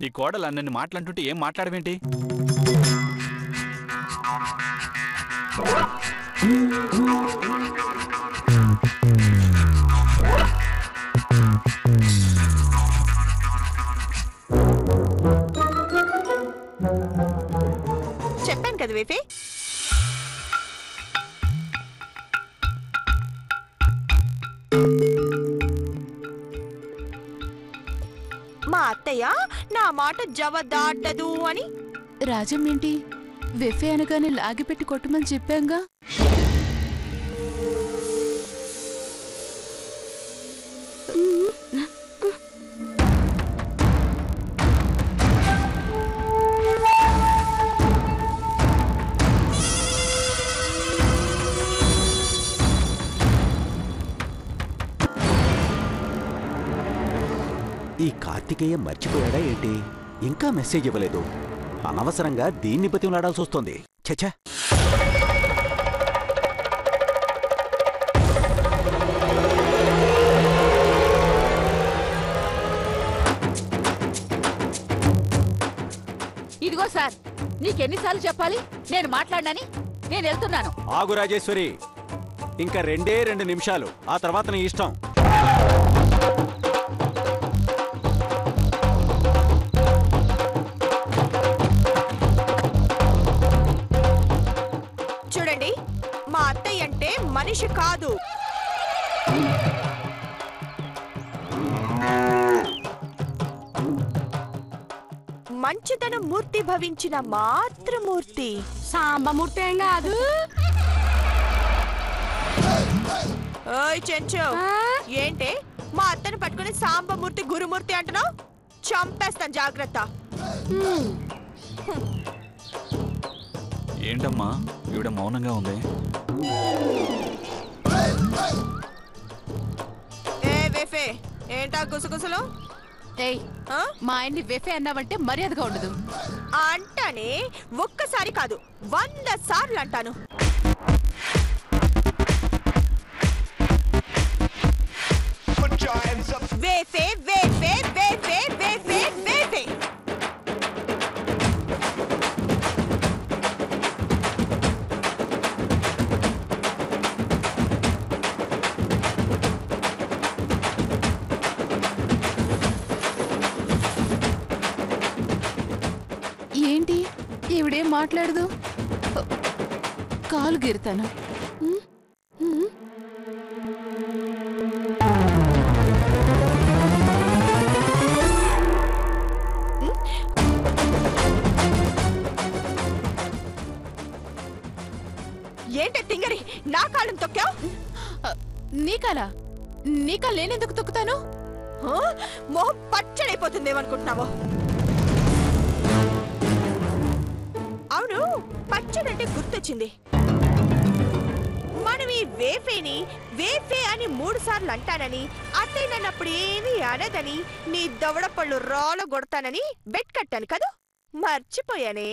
నీ కోడలు అన్నని మాట్లాడుతుంటే ఏం మాట్లాడవేంటి? చెప్పాను కదా వేఫే, మా అత్తయ్య నా మాట జవదాటదు అని. రాజమ్మేంటి వెఫే అనగానే లాగిపెట్టి కొట్టమని చెప్పాంగా. ఈ కార్తికేయ మర్చిపోయాడా ఏంటి? ఇంకా మెసేజ్ ఇవ్వలేదు. అనవసరంగా దీన్ని బతిమలాడాల్సి వస్తుంది. చచ్చా, ఇదిగో సార్, నీకెన్నిసార్లు చెప్పాలి నేను మాట్లాడనని? నేను వెళ్తున్నాను. ఆగు రాజేశ్వరి, ఇంకా 2 నిమిషాలు, ఆ తర్వాత నీ ఇష్టం. చూడండి, మా అత్తయ్య అంటే మనిషి కాదు. మంచితనం మూర్తి భవించిన మాతృమూర్తి. సాంబమూర్తి ఏం కాదు. ఓయ్ చెంచు, ఏంటే మా అత్తని పట్టుకుని సాంబమూర్తి గురుమూర్తి అంటున్నావు? చంపేస్తాను, జాగ్రత్త. ఏంటమ్మా ఈవిడ మౌనంగా ఉంది? ఏ వేఫే, ఏంటా గుసగుసలు? మా ఆయన్ని వెఫే అన్నావంటే మర్యాదగా ఉండదు. అంటానే ఒక్కసారి కాదు 100 సార్లు అంటాను. వేఫే వేఫే వేఫే వేఫే వేఫే. ఏంటి ఈవిడేం మాట్లాడదు? కాలు గిరుతాను. ఏంటే తింగరి, నా కాళ్ళని తొక్కావు? నీకాలా? నీకా లేనెందుకు తొక్కుతాను? మొహం పచ్చడైపోతుందేమనుకుంటున్నావు? అవును, పచ్చడంటే గుర్తొచ్చింది. మనం ఈ వేఫేని వేఫే అని 3 సార్లు అంటానని, అత్తయ్య నన్నప్పుడు ఏమీ అనదని, నీ దవడ పళ్ళు రాళ్ళ కొడతానని బెట్ కట్టాను కదా, మర్చిపోయానే.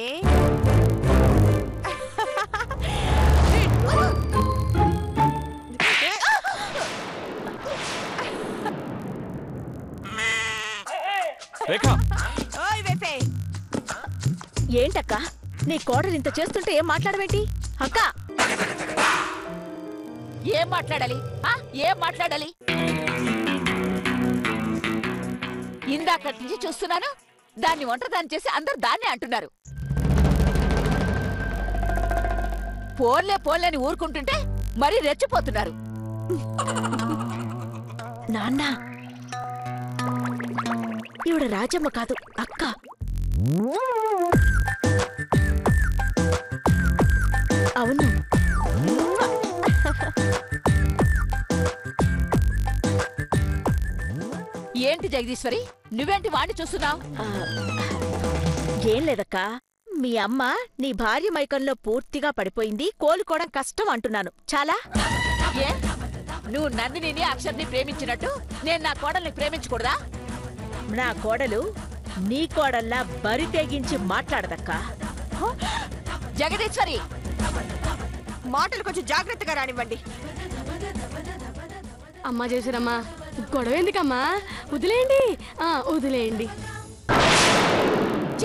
ఓయ్ వేఫే, ఏంటక్క నీ కోడలు ఇంత చేస్తుంటే ఏం మాట్లాడవేంటి? అక్క ఏం మాట్లాడాలి? ఏం మాట్లాడాలి? ఇందాకటి నుంచి చూస్తున్నాను, దాన్ని ఒంటరిదాన్ని చేసి అందరు దాన్నే అంటున్నారు. పోన్లే పోన్లేని ఊరుకుంటుంటే మరీ రెచ్చిపోతున్నారు. నాన్న, ఈవిడ రాజమ్మ కాదు, అక్క. అవును. ఏంటి జగదీశ్వరి, నువ్వేంటి వాణ్ణి చూస్తున్నావు? ఏం లేదక్కా, మీ అమ్మ నీ భార్య మైకంలో పూర్తిగా పడిపోయింది, కోలుకోవడం కష్టం అంటున్నాను. చాలా. ఏ, నువ్వు నందినిని అక్షర్ని ప్రేమించినట్టు నేను నా కోడల్ని ప్రేమించకూడదా? నా కోడలు నీ కోడల్లా బరి తెగించి మాట్లాడదక్కా. జగదీశ్వరి, మాటలు కొంచెం జాగ్రత్తగా రానివ్వండి. అమ్మా చేశారమ్మా, గొడవ ఎందుకమ్మా? వదిలేయండి, వదిలేయండి.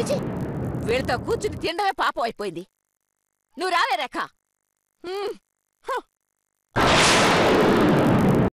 చిచి వీళ్ళతో కూర్చుని తినడమే పాపం అయిపోయింది. నువ్వు రావే రేఖ.